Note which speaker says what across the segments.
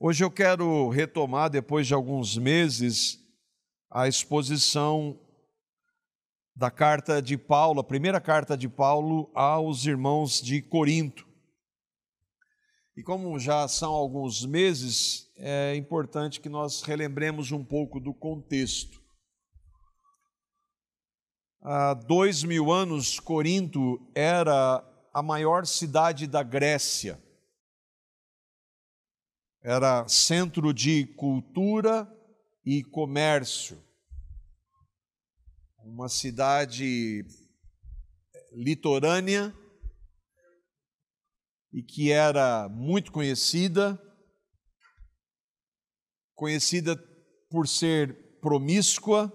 Speaker 1: Hoje eu quero retomar, depois de alguns meses, a exposição da carta de Paulo, a primeira carta de Paulo aos irmãos de Corinto. E como já são alguns meses, é importante que nós relembremos um pouco do contexto. Há 2000 anos, Corinto era a maior cidade da Grécia. Era centro de cultura e comércio. Uma cidade litorânea e que era muito conhecida por ser promíscua.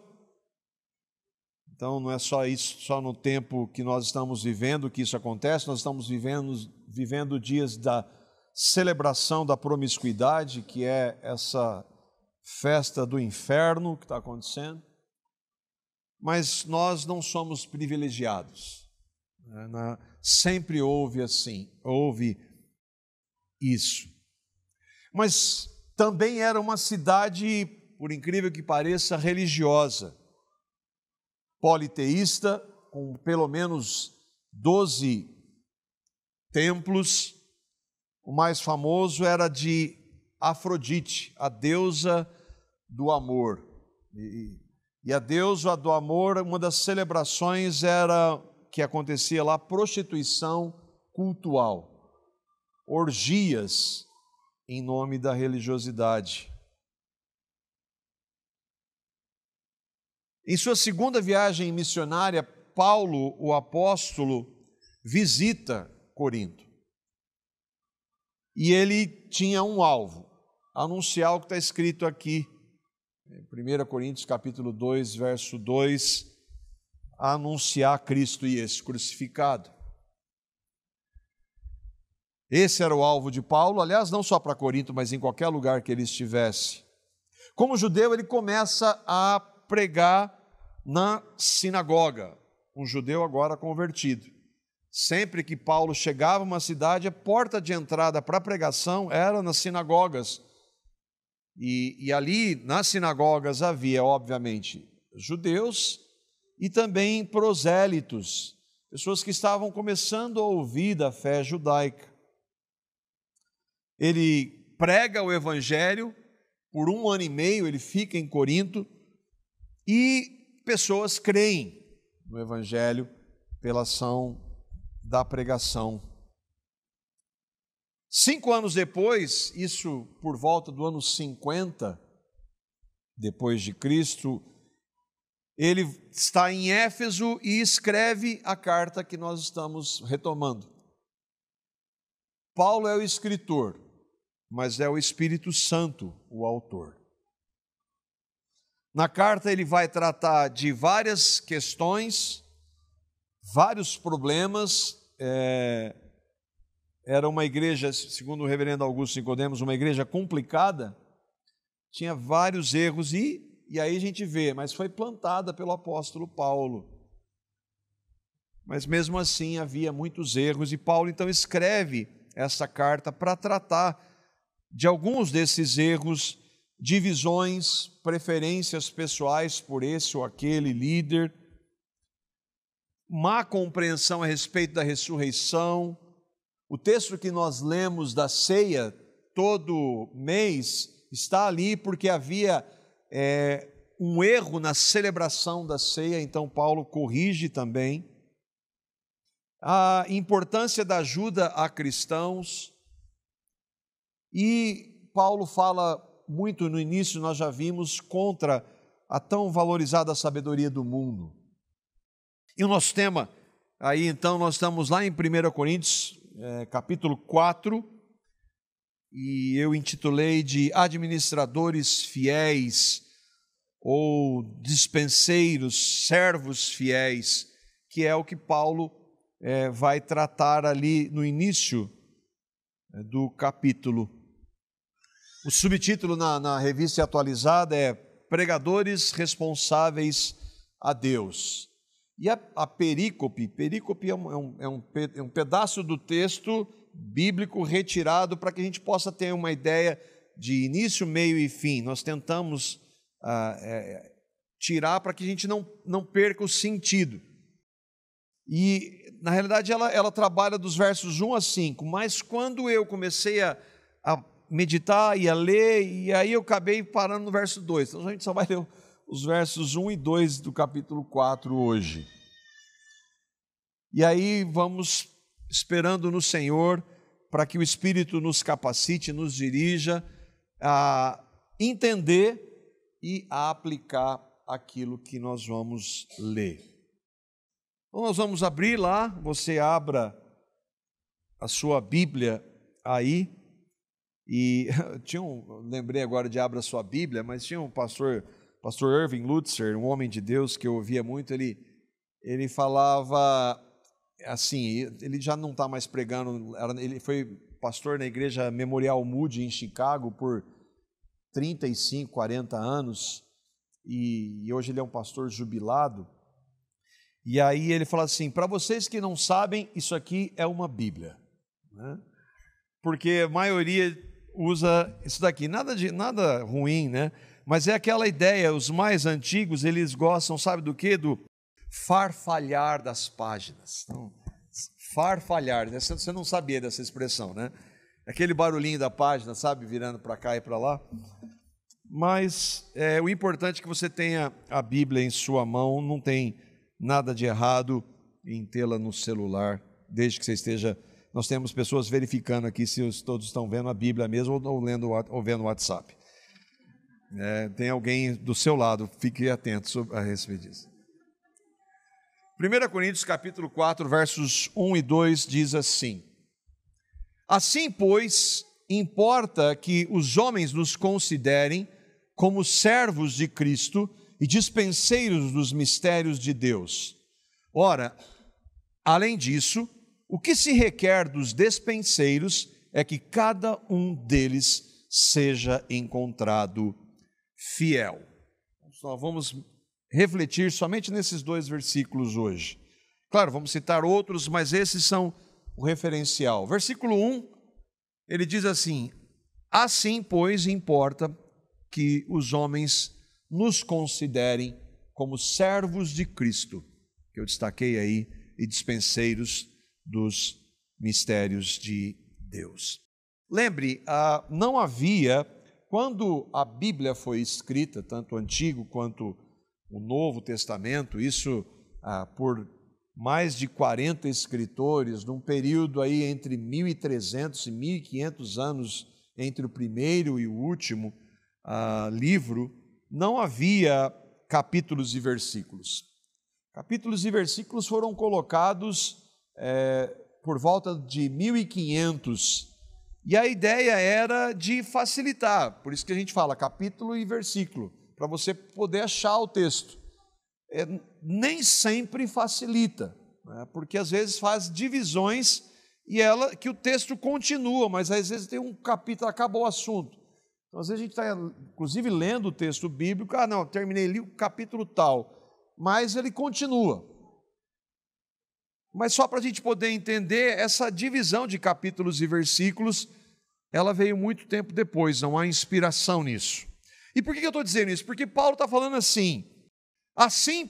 Speaker 1: Então não é só isso, só no tempo que nós estamos vivendo que isso acontece, nós estamos vivendo dias da celebração da promiscuidade, que é essa festa do inferno que está acontecendo. Mas nós não somos privilegiados. Sempre houve isso. Mas também era uma cidade, por incrível que pareça, religiosa, politeísta, com pelo menos 12 templos. O mais famoso era de Afrodite, a deusa do amor. E a deusa do amor, uma das celebrações era que acontecia lá, prostituição cultual, orgias em nome da religiosidade. Em sua segunda viagem missionária, Paulo, o apóstolo, visita Corinto. E ele tinha um alvo, anunciar o que está escrito aqui, 1 Coríntios capítulo 2, verso 2, anunciar Cristo e esse crucificado. Esse era o alvo de Paulo, aliás, não só para Corinto, mas em qualquer lugar que ele estivesse. Como judeu, ele começa a pregar na sinagoga, um judeu agora convertido. Sempre que Paulo chegava a uma cidade, a porta de entrada para a pregação era nas sinagogas. E ali, nas sinagogas, havia, obviamente, judeus e também prosélitos, pessoas que estavam começando a ouvir da fé judaica. Ele prega o evangelho, por 1 ano e meio ele fica em Corinto, e pessoas creem no evangelho pela ação da pregação. 5 anos depois, isso por volta do ano 50, depois de Cristo, ele está em Éfeso e escreve a carta que nós estamos retomando. Paulo é o escritor, mas é o Espírito Santo o autor. Na carta ele vai tratar de várias questões, vários problemas. Era uma igreja, segundo o reverendo Augusto Nicodemos, uma igreja complicada, tinha vários erros, e aí a gente vê, mas foi plantada pelo apóstolo Paulo. Mas mesmo assim havia muitos erros, e Paulo então escreve essa carta para tratar de alguns desses erros, divisões, preferências pessoais por esse ou aquele líder, má compreensão a respeito da ressurreição. O texto que nós lemos da ceia todo mês está ali porque havia um erro na celebração da ceia, então Paulo corrige também. A importância da ajuda a cristãos, e Paulo fala muito no início, nós já vimos, contra a tão valorizada sabedoria do mundo. E o nosso tema, aí então nós estamos lá em 1 Coríntios, capítulo 4, e eu intitulei de administradores fiéis, ou dispenseiros, servos fiéis, que é o que Paulo vai tratar ali no início do capítulo. O subtítulo na revista atualizada é Pregadores Responsáveis a Deus. E a perícope é um pedaço do texto bíblico retirado para que a gente possa ter uma ideia de início, meio e fim, nós tentamos tirar para que a gente não perca o sentido. E, na realidade, ela trabalha dos versos 1 a 5, mas quando eu comecei a meditar e a ler, e aí eu acabei parando no verso 2. Então a gente só vai ler os versos 1 e 2 do capítulo 4 hoje. E aí vamos esperando no Senhor para que o Espírito nos capacite, nos dirija a entender e a aplicar aquilo que nós vamos ler. Então nós vamos abrir lá, você abra a sua Bíblia aí, e lembrei agora de abra a sua Bíblia, mas tinha um pastor Irving Lutzer, um homem de Deus que eu ouvia muito, ele falava assim, ele já não está mais pregando, ele foi pastor na igreja Memorial Moody em Chicago por 35, 40 anos, e hoje ele é um pastor jubilado. E aí ele fala assim, para vocês que não sabem, isso aqui é uma Bíblia, né? Porque a maioria usa isso daqui, nada ruim, né? Mas é aquela ideia, os mais antigos, eles gostam, sabe do quê? Do farfalhar das páginas. Então, farfalhar, né? Você não sabia dessa expressão, né? Aquele barulhinho da página, sabe? Virando para cá e para lá. Mas o importante é que você tenha a Bíblia em sua mão, não tem nada de errado em tê-la no celular, desde que você esteja... Nós temos pessoas verificando aqui se todos estão vendo a Bíblia mesmo ou vendo o WhatsApp. Tem alguém do seu lado, fique atento a respeito disso. 1 Coríntios capítulo 4, versos 1 e 2 diz assim: Assim, pois, importa que os homens nos considerem como servos de Cristo e dispenseiros dos mistérios de Deus. Ora, além disso, o que se requer dos despenseiros é que cada um deles seja encontrado fiel. Nós vamos refletir somente nesses 2 versículos hoje. Claro, vamos citar outros, mas esses são o referencial. Versículo 1, ele diz assim: Assim, pois, importa que os homens nos considerem como servos de Cristo, que eu destaquei aí, e dispenseiros dos mistérios de Deus. Lembre, não havia, quando a Bíblia foi escrita, tanto o Antigo quanto o Novo Testamento, isso por mais de 40 escritores, num período aí entre 1.300 e 1.500 anos, entre o primeiro e o último livro, não havia capítulos e versículos. Capítulos e versículos foram colocados por volta de 1500, e a ideia era de facilitar, por isso que a gente fala capítulo e versículo, para você poder achar o texto. Nem sempre facilita, né? Porque às vezes faz divisões que o texto continua, mas às vezes tem um capítulo, acabou o assunto. Então às vezes a gente está, inclusive, lendo o texto bíblico, não, terminei ali o capítulo tal, mas ele continua. Mas só para a gente poder entender, essa divisão de capítulos e versículos, ela veio muito tempo depois, não há inspiração nisso. E por que eu estou dizendo isso? Porque Paulo está falando assim,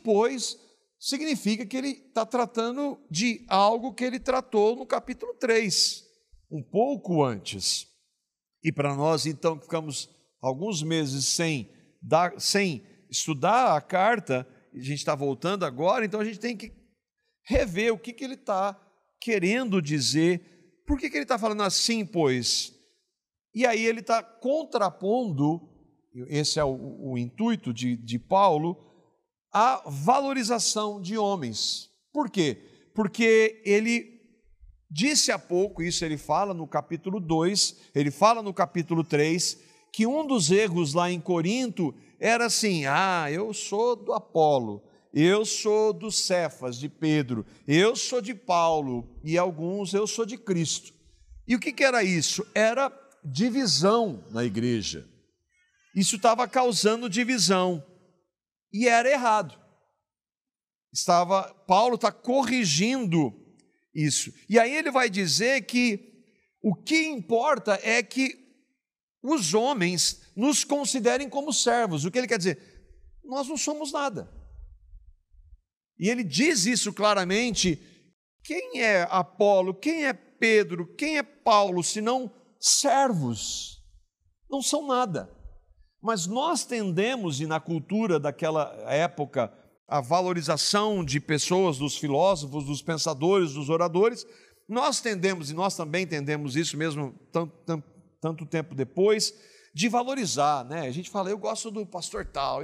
Speaker 1: pois, significa que ele está tratando de algo que ele tratou no capítulo 3, um pouco antes. E para nós, então, que ficamos alguns meses sem estudar a carta, a gente está voltando agora, então a gente tem que rever o que ele está querendo dizer, por que ele está falando assim, pois? E aí ele está contrapondo, esse é o intuito de Paulo, a valorização de homens. Por quê? Porque ele disse há pouco, isso ele fala no capítulo 2, ele fala no capítulo 3, que um dos erros lá em Corinto era assim, eu sou do Apolo, eu sou do Cefas, de Pedro, eu sou de Paulo, e alguns eu sou de Cristo. E o que era isso? Era divisão na igreja. Isso estava causando divisão, e era errado. Paulo está corrigindo isso. E aí ele vai dizer que o que importa é que os homens nos considerem como servos. O que ele quer dizer? Nós não somos nada. E ele diz isso claramente. Quem é Apolo? Quem é Pedro? Quem é Paulo? Senão servos. Não são nada. Mas nós tendemos, e na cultura daquela época, a valorização de pessoas, dos filósofos, dos pensadores, dos oradores, nós tendemos, e nós também tendemos isso mesmo tanto tempo depois, de valorizar, né? A gente fala, eu gosto do pastor tal,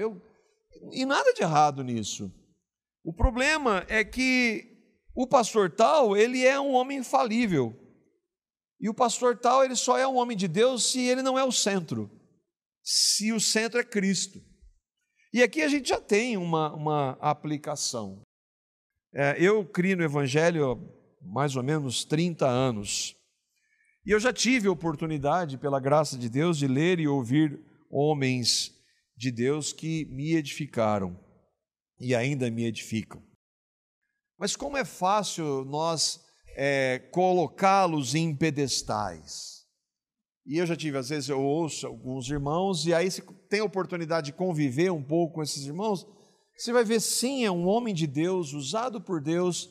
Speaker 1: e nada de errado nisso. O problema é que o pastor tal, ele é um homem infalível, e o pastor tal, ele só é um homem de Deus se ele não é o centro, se o centro é Cristo. E aqui a gente já tem uma aplicação. Eu crio no Evangelho há mais ou menos 30 anos, e eu já tive a oportunidade, pela graça de Deus, de ler e ouvir homens de Deus que me edificaram e ainda me edificam. Mas como é fácil nós colocá-los em pedestais. E eu já tive, às vezes eu ouço alguns irmãos, e aí você tem a oportunidade de conviver um pouco com esses irmãos, você vai ver, sim, é um homem de Deus, usado por Deus,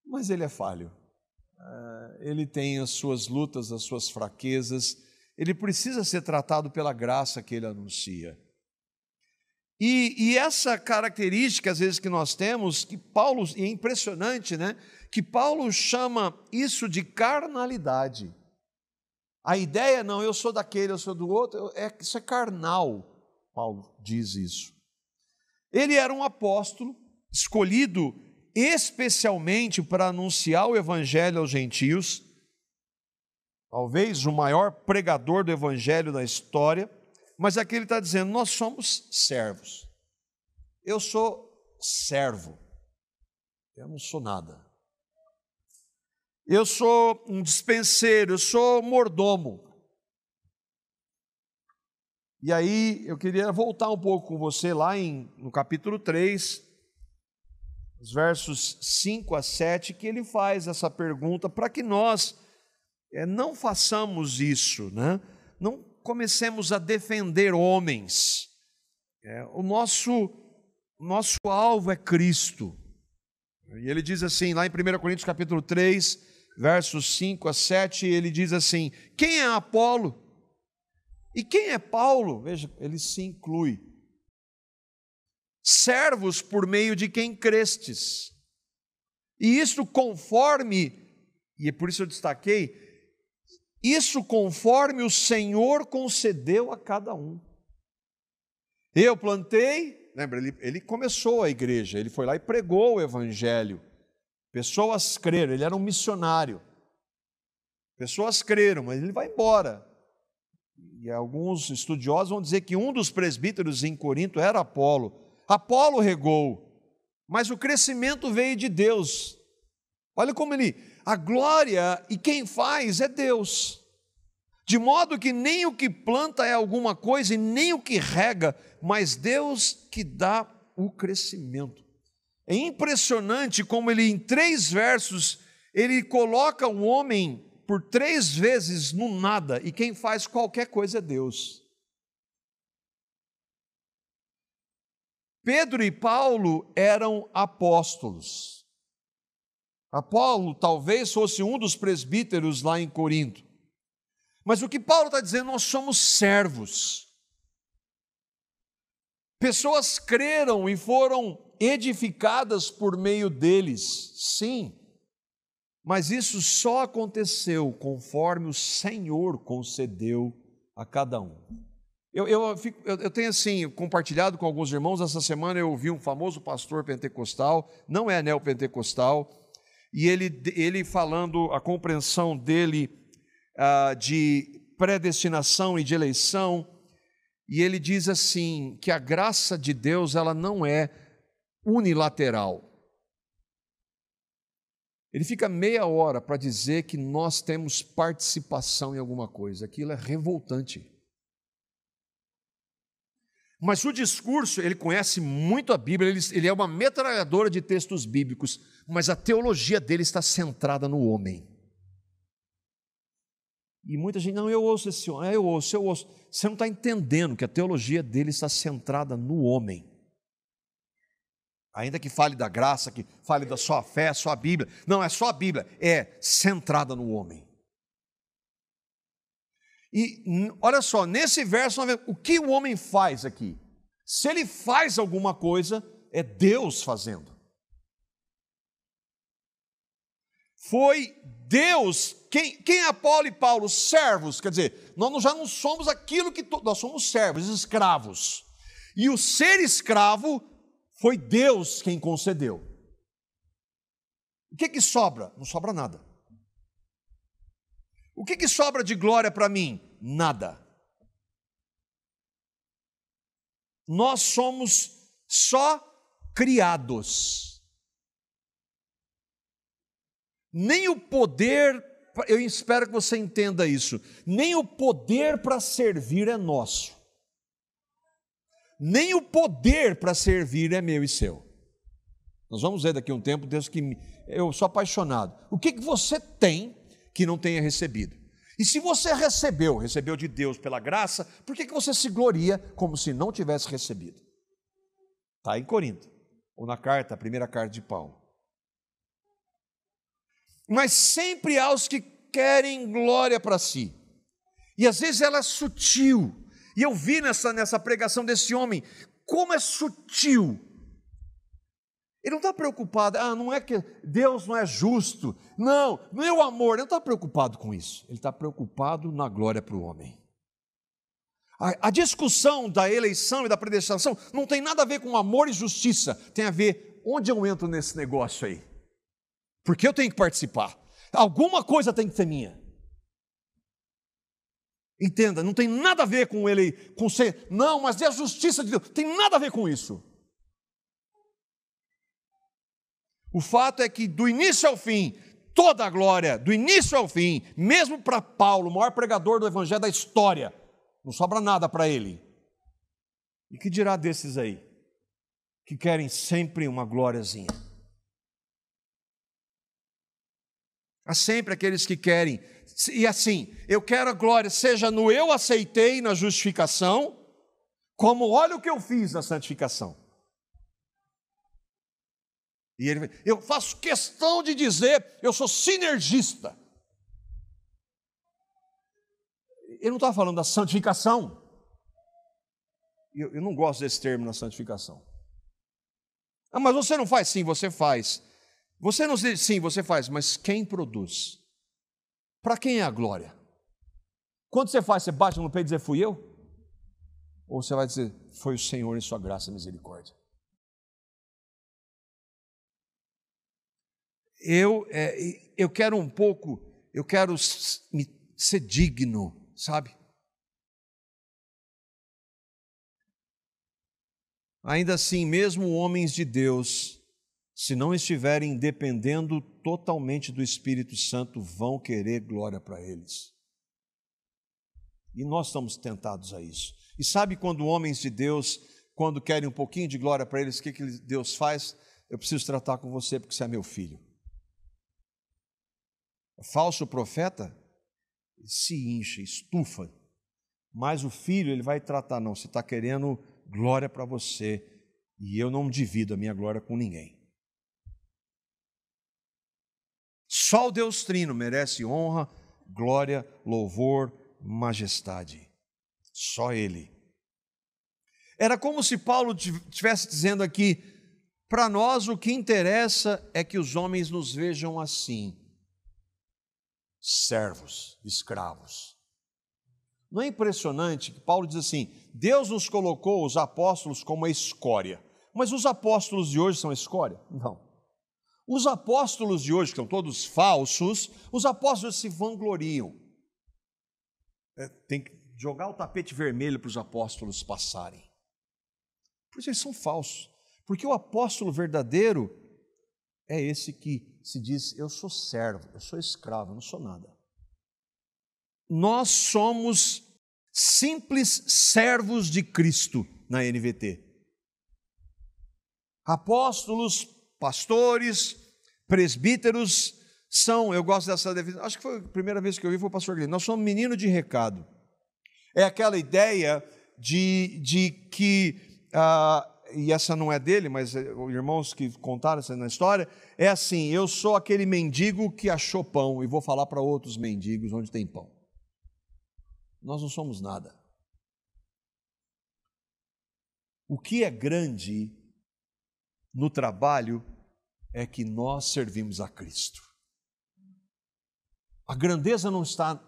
Speaker 1: mas ele é falho. Ele tem as suas lutas, as suas fraquezas, ele precisa ser tratado pela graça que ele anuncia. E essa característica, às vezes, que nós temos, que Paulo, e é impressionante, né? Que Paulo chama isso de carnalidade. A ideia, não, eu sou daquele, eu sou do outro, isso é carnal, Paulo diz isso. Ele era um apóstolo, escolhido especialmente para anunciar o evangelho aos gentios, talvez o maior pregador do evangelho da história, mas aqui ele está dizendo, nós somos servos. Eu sou servo, eu não sou nada. Eu sou um dispenseiro, eu sou mordomo. E aí eu queria voltar um pouco com você lá no capítulo 3, os versos 5 a 7, que ele faz essa pergunta para que nós não façamos isso, né? Não comecemos a defender homens. O nosso alvo é Cristo. E ele diz assim, lá em 1 Coríntios capítulo 3, versos 5 a 7, ele diz assim, quem é Apolo? E quem é Paulo? Veja, ele se inclui. Servos por meio de quem crestes. E isso conforme, e é por isso eu destaquei, isso conforme o Senhor concedeu a cada um. Eu plantei, lembra, ele começou a igreja, ele foi lá e pregou o evangelho. Pessoas creram, ele era um missionário. Pessoas creram, mas ele vai embora. E alguns estudiosos vão dizer que um dos presbíteros em Corinto era Apolo. Apolo regou, mas o crescimento veio de Deus. Olha como a glória e quem faz é Deus. De modo que nem o que planta é alguma coisa e nem o que rega, mas Deus que dá o crescimento. É impressionante como ele, em 3 versos, ele coloca o homem por 3 vezes no nada, e quem faz qualquer coisa é Deus. Pedro e Paulo eram apóstolos. Apolo talvez fosse um dos presbíteros lá em Corinto. Mas o que Paulo está dizendo, nós somos servos. Pessoas creram e foram edificadas por meio deles, sim, mas isso só aconteceu conforme o Senhor concedeu a cada um. Eu tenho assim, compartilhado com alguns irmãos, essa semana eu ouvi um famoso pastor pentecostal, não é neopentecostal, e ele falando a compreensão dele de predestinação e de eleição, e ele diz assim, que a graça de Deus ela não é unilateral. Ele fica meia hora para dizer que nós temos participação em alguma coisa, aquilo é revoltante. Mas o discurso, ele conhece muito a Bíblia, ele é uma metralhadora de textos bíblicos, mas a teologia dele está centrada no homem. E muita gente, não, eu ouço esse homem, eu ouço. Você não está entendendo que a teologia dele está centrada no homem. Ainda que fale da graça, que fale da sua fé, só a Bíblia. Não, é só a Bíblia, é centrada no homem. E olha só, nesse verso, o que o homem faz aqui? Se ele faz alguma coisa, é Deus fazendo. Foi Deus, quem é Apolo e Paulo? Servos, quer dizer, nós já não somos aquilo que nós somos servos, escravos. E o ser escravo foi Deus quem concedeu. O que sobra? Não sobra nada. O que sobra de glória para mim? Nada. Nós somos só criados. Nem o poder, eu espero que você entenda isso, nem o poder para servir é nosso. Nem o poder para servir é meu e seu. Nós vamos ver daqui a um tempo, Deus que eu sou apaixonado. O que você tem que não tenha recebido? E se você recebeu de Deus pela graça, por que você se gloria como se não tivesse recebido? Está em Corinto, ou na carta, a primeira carta de Paulo. Mas sempre há os que querem glória para si. E às vezes ela é sutil. E eu vi nessa pregação desse homem, como é sutil. Ele não está preocupado, não é que Deus não é justo, não é o amor, ele não está preocupado com isso, ele está preocupado na glória para o homem. A discussão da eleição e da predestinação não tem nada a ver com amor e justiça, tem a ver onde eu entro nesse negócio aí, porque eu tenho que participar, alguma coisa tem que ser minha. Entenda, não tem nada a ver com ele, com ser, não, mas é a justiça de Deus, tem nada a ver com isso. O fato é que do início ao fim, toda a glória, do início ao fim, mesmo para Paulo, o maior pregador do evangelho da história, não sobra nada para ele. E que dirá desses aí, que querem sempre uma glóriazinha? Há sempre aqueles que querem, e assim, eu quero a glória, seja no eu aceitei na justificação, como olha o que eu fiz na santificação. E eu faço questão de dizer, eu sou sinergista. Ele não está falando da santificação. Eu não gosto desse termo na santificação. Mas você não faz? Sim, você faz. Você não diz, sim, você faz, mas quem produz? Para quem é a glória? Quando você faz, você bate no peito e diz, fui eu? Ou você vai dizer, foi o Senhor em sua graça e misericórdia? Eu quero um pouco, eu quero ser digno, sabe? Ainda assim, mesmo homens de Deus, se não estiverem dependendo totalmente do Espírito Santo, vão querer glória para eles. E nós estamos tentados a isso. E sabe quando homens de Deus, quando querem um pouquinho de glória para eles, o que Deus faz? Eu preciso tratar com você porque você é meu filho. Falso profeta se incha, estufa, mas o filho ele vai tratar, não, você está querendo glória para você e eu não divido a minha glória com ninguém. Só o Deus Trino merece honra, glória, louvor, majestade, só Ele. Era como se Paulo estivesse dizendo aqui, para nós o que interessa é que os homens nos vejam assim, servos, escravos. Não é impressionante que Paulo diz assim, Deus nos colocou os apóstolos como a escória, mas os apóstolos de hoje são escória? Não. Os apóstolos de hoje, que são todos falsos, os apóstolos se vangloriam. Tem que jogar o tapete vermelho para os apóstolos passarem. Por isso eles são falsos, porque o apóstolo verdadeiro é esse que se diz, eu sou servo, eu sou escravo, eu não sou nada. Nós somos simples servos de Cristo na NVT. Apóstolos, pastores, presbíteros, eu gosto dessa definição, acho que foi a primeira vez que eu vi, foi o pastor Guilherme, nós somos menino de recado. É aquela ideia de que, e essa não é dele, mas os irmãos que contaram essa na história, é assim, eu sou aquele mendigo que achou pão e vou falar para outros mendigos onde tem pão. Nós não somos nada. O que é grande no trabalho é que nós servimos a Cristo. A grandeza não está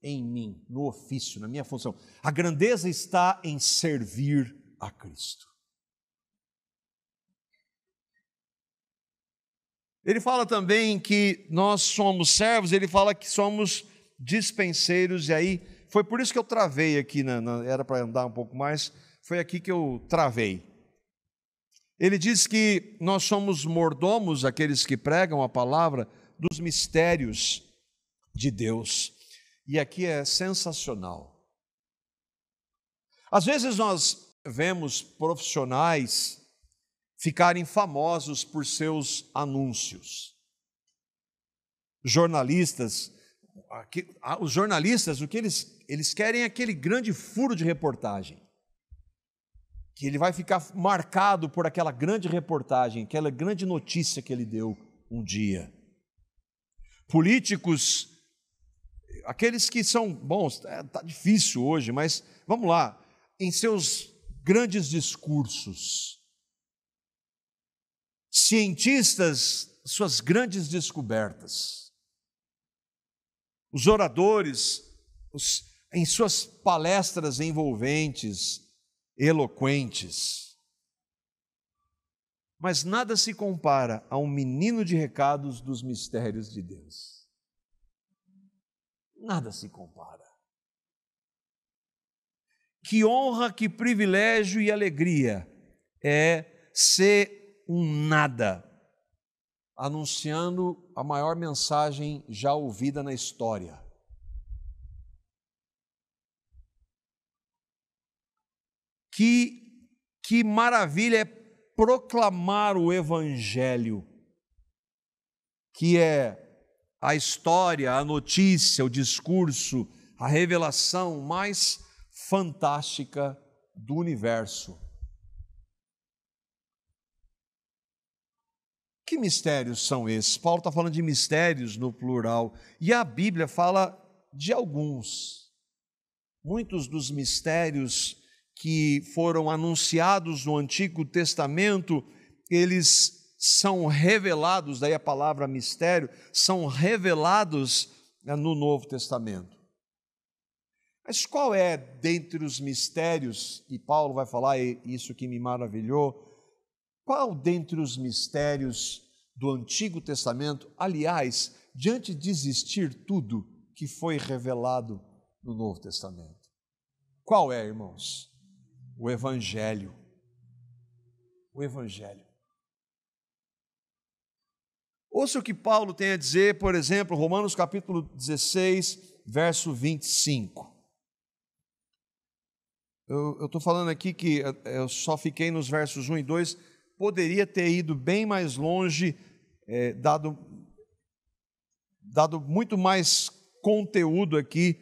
Speaker 1: em mim, no ofício, na minha função. A grandeza está em servir a Cristo. Ele fala também que nós somos servos, ele fala que somos dispenseiros, e aí foi por isso que eu travei aqui, era para andar um pouco mais, foi aqui que eu travei. Ele diz que nós somos mordomos, aqueles que pregam a palavra, dos mistérios de Deus. E aqui é sensacional. Às vezes nós vemos profissionais ficarem famosos por seus anúncios. Jornalistas, os jornalistas, o que eles querem é aquele grande furo de reportagem, que ele vai ficar marcado por aquela grande reportagem, aquela grande notícia que ele deu um dia. Políticos, aqueles que são bons, está difícil hoje, mas vamos lá, em seus grandes discursos. Cientistas, suas grandes descobertas. Os oradores, em suas palestras envolventes, eloquentes. Mas nada se compara a um menino de recados dos mistérios de Deus. Nada se compara. Que honra, que privilégio e alegria é ser um nada, anunciando a maior mensagem já ouvida na história. Que maravilha é proclamar o Evangelho, que é a história, a notícia, o discurso, a revelação mais fantástica do universo. Que mistérios são esses? Paulo está falando de mistérios no plural, e a Bíblia fala de alguns. Muitos dos mistérios que foram anunciados no Antigo Testamento, eles são revelados, daí a palavra mistério, são revelados no Novo Testamento. Mas qual é dentre os mistérios, e Paulo vai falar isso que me maravilhou, qual dentre os mistérios do Antigo Testamento, aliás, diante de existir tudo que foi revelado no Novo Testamento? Qual é, irmãos? O Evangelho. O Evangelho. Ouça o que Paulo tem a dizer, por exemplo, Romanos capítulo 16, verso 25. Eu estou falando aqui que eu só fiquei nos versos 1 e 2, poderia ter ido bem mais longe, dado muito mais conteúdo aqui,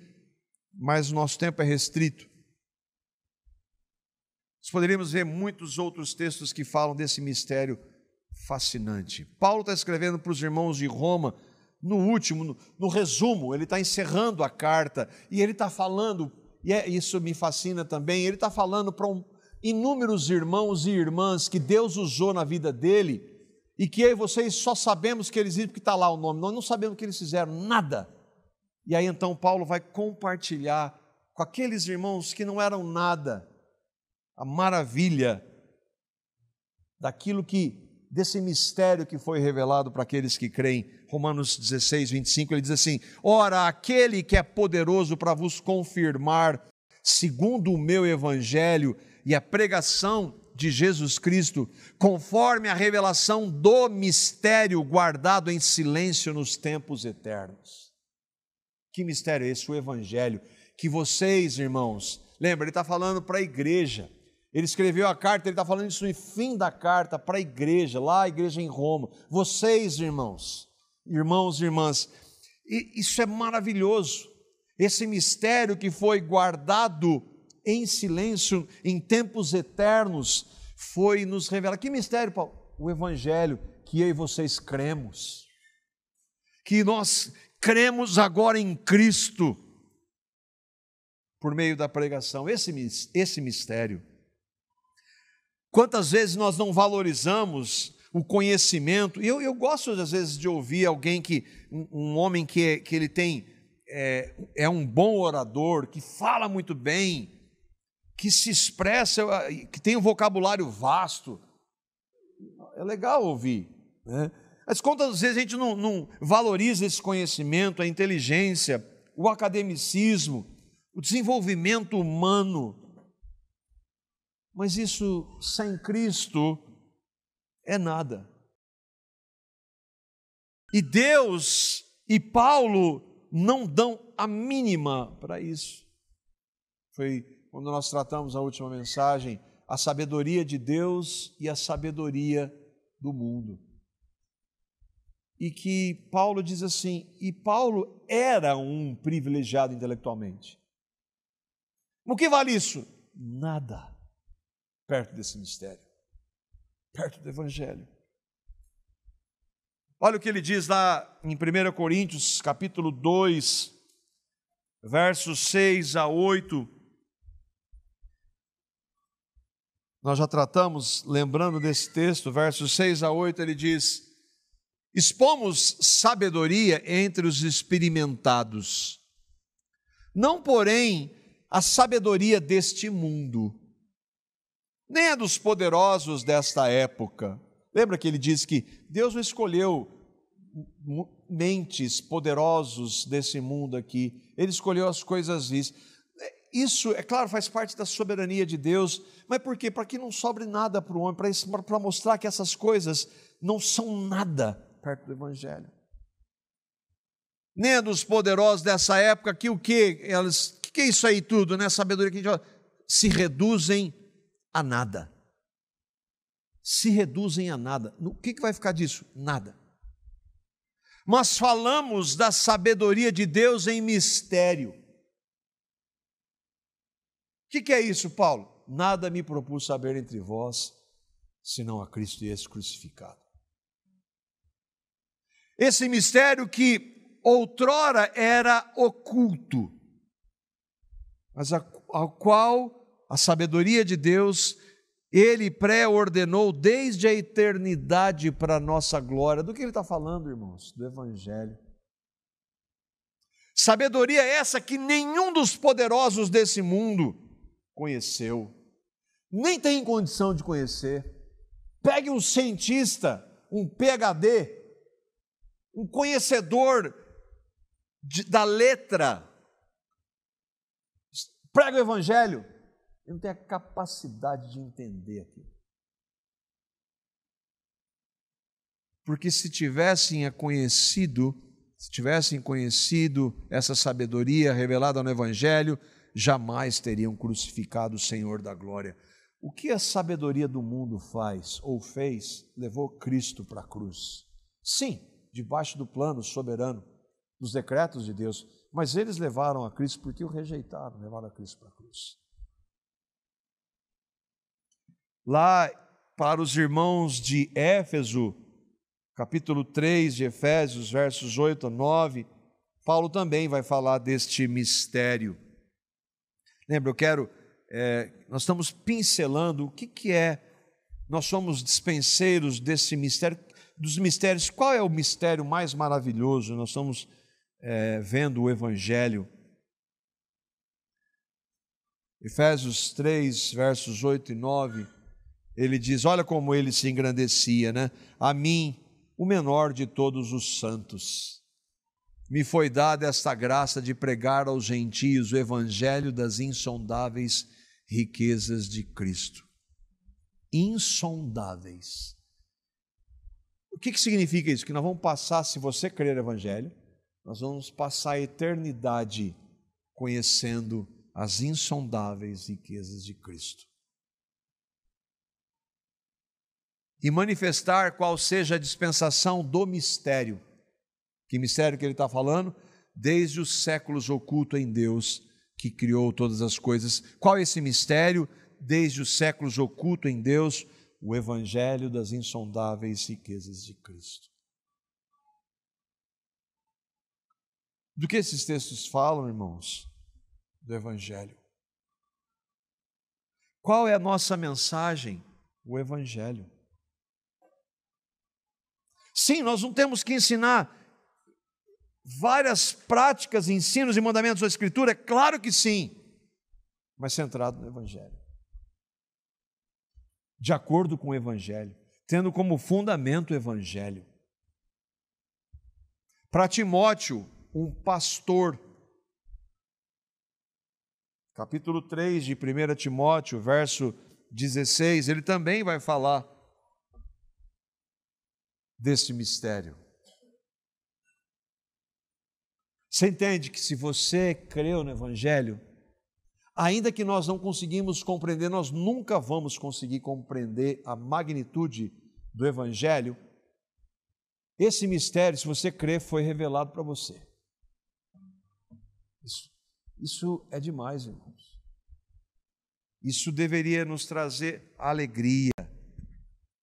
Speaker 1: mas o nosso tempo é restrito. Nós poderíamos ver muitos outros textos que falam desse mistério fascinante. Paulo está escrevendo para os irmãos de Roma, no último, no resumo, ele está encerrando a carta, e ele está falando, e isso me fascina também, ele está falando para inúmeros irmãos e irmãs que Deus usou na vida dele, e que eu e vocês só sabemos que eles viram porque está lá o nome, nós não sabemos o que eles fizeram, nada. E aí então Paulo vai compartilhar com aqueles irmãos que não eram nada, a maravilha desse mistério que foi revelado para aqueles que creem. Romanos 16, 25, ele diz assim: ora, aquele que é poderoso para vos confirmar, segundo o meu evangelho e a pregação de Jesus Cristo, conforme a revelação do mistério guardado em silêncio nos tempos eternos. Que mistério é esse? O evangelho, que vocês, irmãos, lembra, ele está falando para a igreja. Ele escreveu a carta, ele está falando isso no fim da carta para a igreja, lá a igreja em Roma. Vocês, irmãos, irmãos e irmãs, isso é maravilhoso. Esse mistério que foi guardado em silêncio em tempos eternos foi nos revelado. Que mistério, Paulo? O Evangelho que eu e vocês cremos. Que nós cremos agora em Cristo por meio da pregação. Esse mistério. Quantas vezes nós não valorizamos o conhecimento? Eu gosto às vezes de ouvir alguém um homem que ele tem é um bom orador, que fala muito bem, que se expressa, que tem um vocabulário vasto. É legal ouvir, né? Mas quantas vezes a gente não valoriza esse conhecimento, a inteligência, o academicismo, o desenvolvimento humano? Mas isso sem Cristo é nada. E Deus e Paulo não dão a mínima para isso. Foi quando nós tratamos a última mensagem, a sabedoria de Deus e a sabedoria do mundo. E que Paulo diz assim, e Paulo era um privilegiado intelectualmente. O que vale isso? Nada perto desse mistério, perto do Evangelho. Olha o que ele diz lá em 1 Coríntios, capítulo 2, versos 6 a 8. Nós já tratamos, lembrando desse texto, versos 6 a 8, ele diz: expomos sabedoria entre os experimentados, não, porém, a sabedoria deste mundo, nem a dos poderosos desta época. Lembra que ele diz que Deus não escolheu mentes poderosos desse mundo aqui, Ele escolheu as coisas vis. Isso, é claro, faz parte da soberania de Deus, mas por quê? Para que não sobre nada para o homem, para mostrar que essas coisas não são nada perto do Evangelho. Nem a dos poderosos dessa época, que o que é isso aí tudo, né? Sabedoria que a gente fala, se reduzem a nada. Se reduzem a nada. O que vai ficar disso? Nada. Mas falamos da sabedoria de Deus em mistério. O que é isso, Paulo? Nada me propus saber entre vós, senão a Cristo e esse crucificado. Esse mistério que outrora era oculto, mas ao qual a sabedoria de Deus Ele pré-ordenou desde a eternidade para a nossa glória. Do que ele está falando, irmãos? Do Evangelho. Sabedoria essa que nenhum dos poderosos desse mundo conheceu, nem tem condição de conhecer. Pegue um cientista, um PhD, um conhecedor da letra, prega o Evangelho, ele não tem a capacidade de entender aquilo. Porque se tivessem conhecido essa sabedoria revelada no Evangelho, jamais teriam crucificado o Senhor da glória. O que a sabedoria do mundo faz ou fez, levou Cristo para a cruz. Sim, debaixo do plano soberano, dos decretos de Deus, mas eles levaram a Cristo porque o rejeitaram, levaram a Cristo para a cruz. Lá para os irmãos de Éfeso, capítulo 3 de Efésios, versos 8 a 9, Paulo também vai falar deste mistério. Lembra, nós estamos pincelando o que é, nós somos dispenseiros desse mistério, dos mistérios. Qual é o mistério mais maravilhoso? Nós estamos vendo o Evangelho. Efésios 3, versos 8 e 9, ele diz, olha como ele se engrandecia, né? A mim, o menor de todos os santos, me foi dada esta graça de pregar aos gentios o evangelho das insondáveis riquezas de Cristo. Insondáveis. O que significa isso? Que nós vamos passar, se você crer no evangelho, nós vamos passar a eternidade conhecendo as insondáveis riquezas de Cristo. E manifestar qual seja a dispensação do mistério. Que mistério que ele está falando? Desde os séculos oculto em Deus, que criou todas as coisas. Qual é esse mistério? Desde os séculos oculto em Deus, o evangelho das insondáveis riquezas de Cristo. Do que esses textos falam, irmãos? Do evangelho. Qual é a nossa mensagem? O evangelho. Sim, nós não temos que ensinar várias práticas, ensinos e mandamentos da Escritura, é claro que sim, mas centrado no evangelho. De acordo com o evangelho, tendo como fundamento o evangelho. Para Timóteo, um pastor, capítulo 3 de 1 Timóteo, verso 16, ele também vai falar desse mistério. Você entende que se você creu no evangelho, ainda que nós não conseguimos compreender, nós nunca vamos conseguir compreender a magnitude do evangelho, esse mistério, se você crer, foi revelado para você. Isso é demais, irmãos. Isso deveria nos trazer alegria,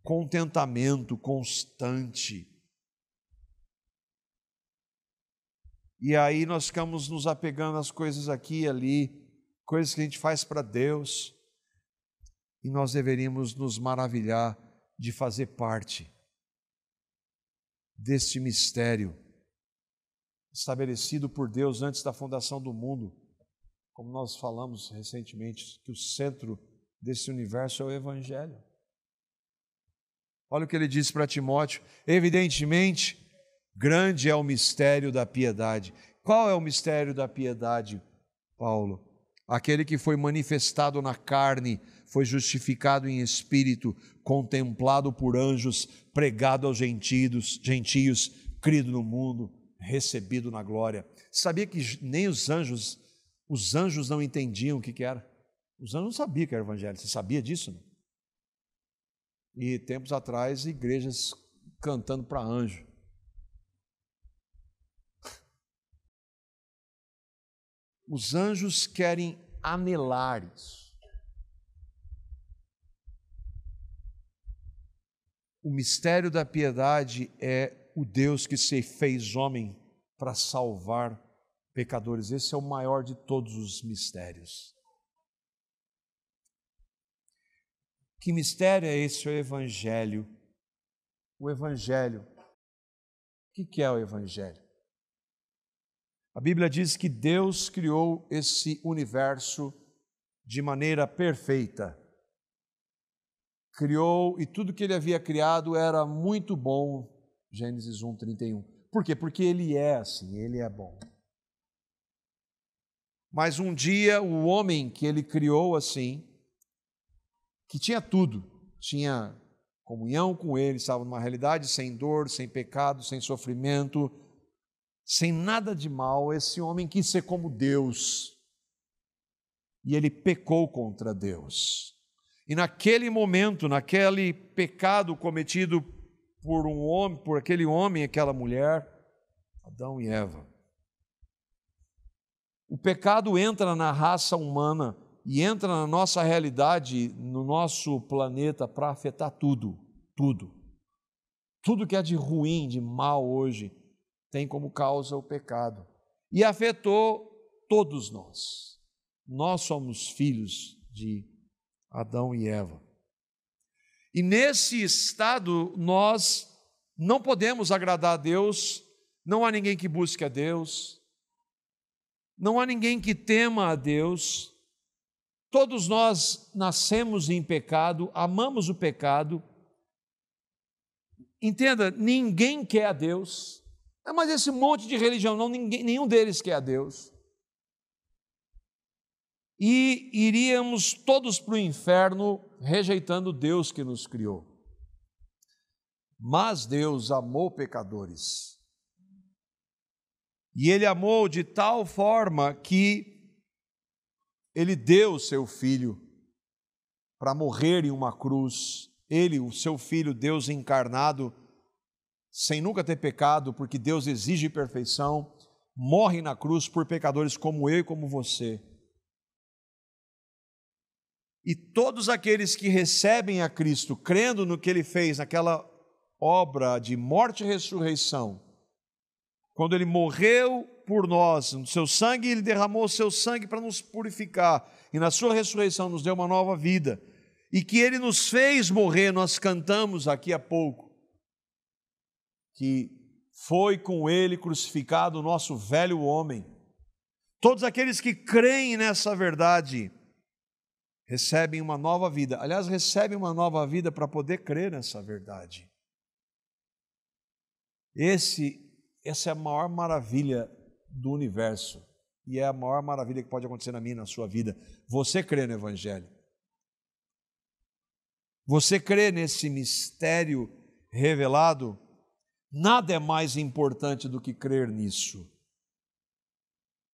Speaker 1: contentamento constante. E aí nós ficamos nos apegando às coisas aqui e ali, coisas que a gente faz para Deus, e nós deveríamos nos maravilhar de fazer parte deste mistério estabelecido por Deus antes da fundação do mundo, como nós falamos recentemente, que o centro desse universo é o evangelho. Olha o que ele diz para Timóteo: evidentemente, grande é o mistério da piedade. Qual é o mistério da piedade, Paulo? Aquele que foi manifestado na carne, foi justificado em espírito, contemplado por anjos, pregado aos gentios, crido no mundo, recebido na glória. Sabia que nem os anjos não entendiam o que era? Os anjos não sabiam que era o evangelho. Você sabia disso? Não? E tempos atrás, igrejas cantando para anjo. Os anjos querem anelar isso. O mistério da piedade é o Deus que se fez homem para salvar pecadores. Esse é o maior de todos os mistérios. Que mistério é esse? O Evangelho. O Evangelho. O que é o Evangelho? A Bíblia diz que Deus criou esse universo de maneira perfeita. Criou, e tudo que ele havia criado era muito bom. Gênesis 1:31. Por quê? Porque ele é assim, ele é bom. Mas um dia o homem que ele criou assim, que tinha tudo, tinha comunhão com ele, estava numa realidade sem dor, sem pecado, sem sofrimento, sem nada de mal, esse homem quis ser como Deus, e ele pecou contra Deus. E naquele momento, naquele pecado cometido por um homem, por aquele homem e aquela mulher, Adão e Eva, o pecado entra na raça humana e entra na nossa realidade, no nosso planeta, para afetar tudo, tudo. Tudo que é de ruim, de mal hoje, tem como causa o pecado. E afetou todos nós. Nós somos filhos de Adão e Eva. E nesse estado nós não podemos agradar a Deus, não há ninguém que busque a Deus, não há ninguém que tema a Deus. Todos nós nascemos em pecado, amamos o pecado. Entenda, ninguém quer a Deus. Mas esse monte de religião, não, nenhum deles quer a Deus. E iríamos todos para o inferno rejeitando Deus que nos criou. Mas Deus amou pecadores. E Ele amou de tal forma que Ele deu o seu Filho para morrer em uma cruz. Ele, o seu Filho, Deus encarnado, sem nunca ter pecado, porque Deus exige perfeição, morre na cruz por pecadores como eu e como você. E todos aqueles que recebem a Cristo, crendo no que Ele fez, naquela obra de morte e ressurreição, quando Ele morreu por nós, no seu sangue, Ele derramou o seu sangue para nos purificar, e na sua ressurreição nos deu uma nova vida, e que Ele nos fez morrer, nós cantamos aqui há pouco, que foi com Ele crucificado o nosso velho homem. Todos aqueles que creem nessa verdade recebem uma nova vida. Aliás, recebem uma nova vida para poder crer nessa verdade. Essa é a maior maravilha do universo. E é a maior maravilha que pode acontecer na minha e na sua vida. Você crê no Evangelho. Você crê nesse mistério revelado. Nada é mais importante do que crer nisso.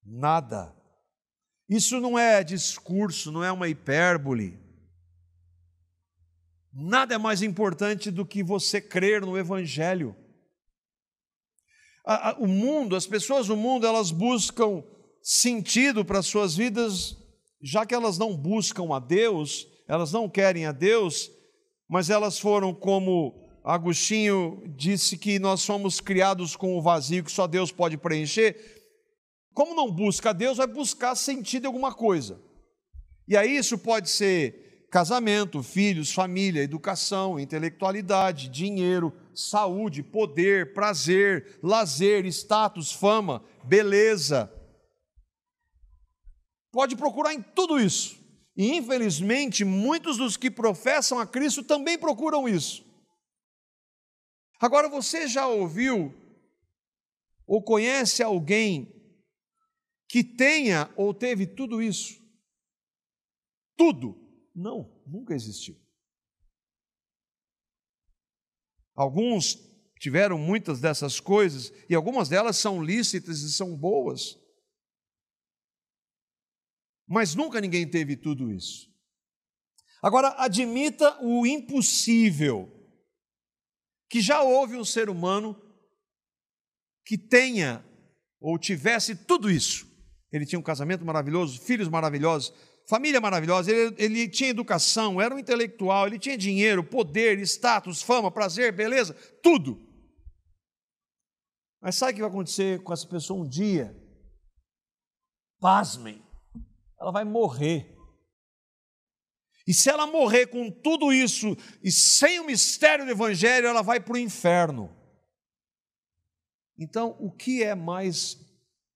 Speaker 1: Nada. Isso não é discurso, não é uma hipérbole. Nada é mais importante do que você crer no Evangelho. O mundo, as pessoas do mundo, elas buscam sentido para as suas vidas, já que elas não buscam a Deus, elas não querem a Deus, mas elas foram como Agostinho disse que nós somos criados com o vazio que só Deus pode preencher. Como não busca a Deus, vai buscar sentido em alguma coisa. E aí isso pode ser casamento, filhos, família, educação, intelectualidade, dinheiro, saúde, poder, prazer, lazer, status, fama, beleza. Pode procurar em tudo isso. E infelizmente, muitos dos que professam a Cristo também procuram isso. Agora, você já ouviu ou conhece alguém que tenha ou teve tudo isso? Tudo? Não, nunca existiu. Alguns tiveram muitas dessas coisas e algumas delas são lícitas e são boas. Mas nunca ninguém teve tudo isso. Agora, admita o impossível, que já houve um ser humano que tenha ou tivesse tudo isso. Ele tinha um casamento maravilhoso, filhos maravilhosos, família maravilhosa, ele tinha educação, era um intelectual, ele tinha dinheiro, poder, status, fama, prazer, beleza, tudo. Mas sabe o que vai acontecer com essa pessoa um dia? Pasmem, ela vai morrer. E se ela morrer com tudo isso e sem o mistério do Evangelho, ela vai para o inferno. Então, o que é mais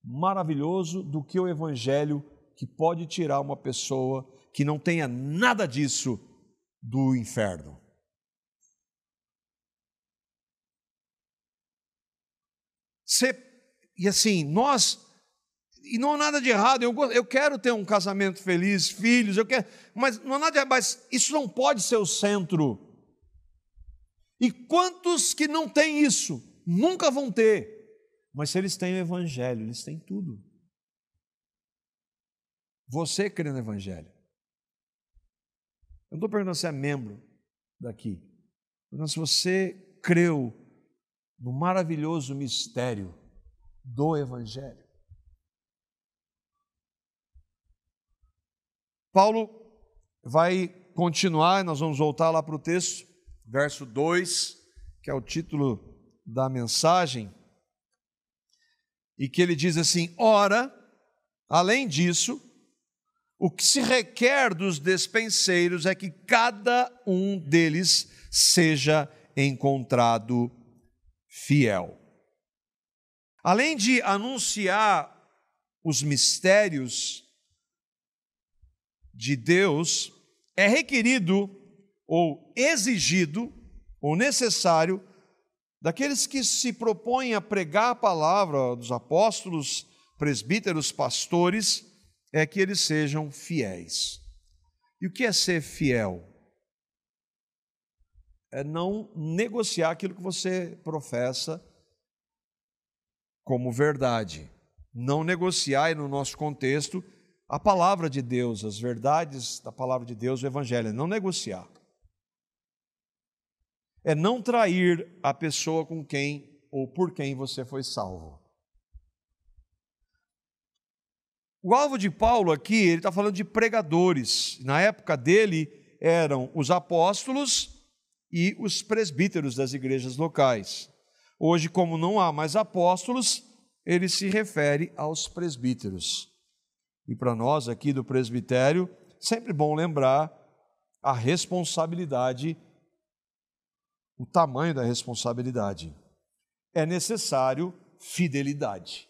Speaker 1: maravilhoso do que o Evangelho que pode tirar uma pessoa que não tenha nada disso do inferno? E assim, e não há nada de errado, eu quero ter um casamento feliz, filhos, mas não há nada de errado, mas isso não pode ser o centro. E quantos que não têm isso, nunca vão ter, mas se eles têm o Evangelho, eles têm tudo. Você crê no Evangelho? Eu não estou perguntando se é membro daqui, mas se você creu no maravilhoso mistério do Evangelho. Paulo vai continuar, nós vamos voltar lá para o texto, verso 2, que é o título da mensagem, e que ele diz assim: ora, além disso, o que se requer dos despenseiros é que cada um deles seja encontrado fiel. Além de anunciar os mistérios de Deus, é requerido ou exigido ou necessário daqueles que se propõem a pregar a palavra dos apóstolos, presbíteros, pastores, é que eles sejam fiéis. E o que é ser fiel? É não negociar aquilo que você professa como verdade. Não negociar, e no nosso contexto, a palavra de Deus, as verdades da palavra de Deus, o Evangelho, não negociar. é não trair a pessoa com quem ou por quem você foi salvo. O alvo de Paulo aqui, ele está falando de pregadores. Na época dele eram os apóstolos e os presbíteros das igrejas locais. Hoje, como não há mais apóstolos, ele se refere aos presbíteros. E para nós aqui do presbitério, sempre bom lembrar a responsabilidade, o tamanho da responsabilidade. É necessário fidelidade.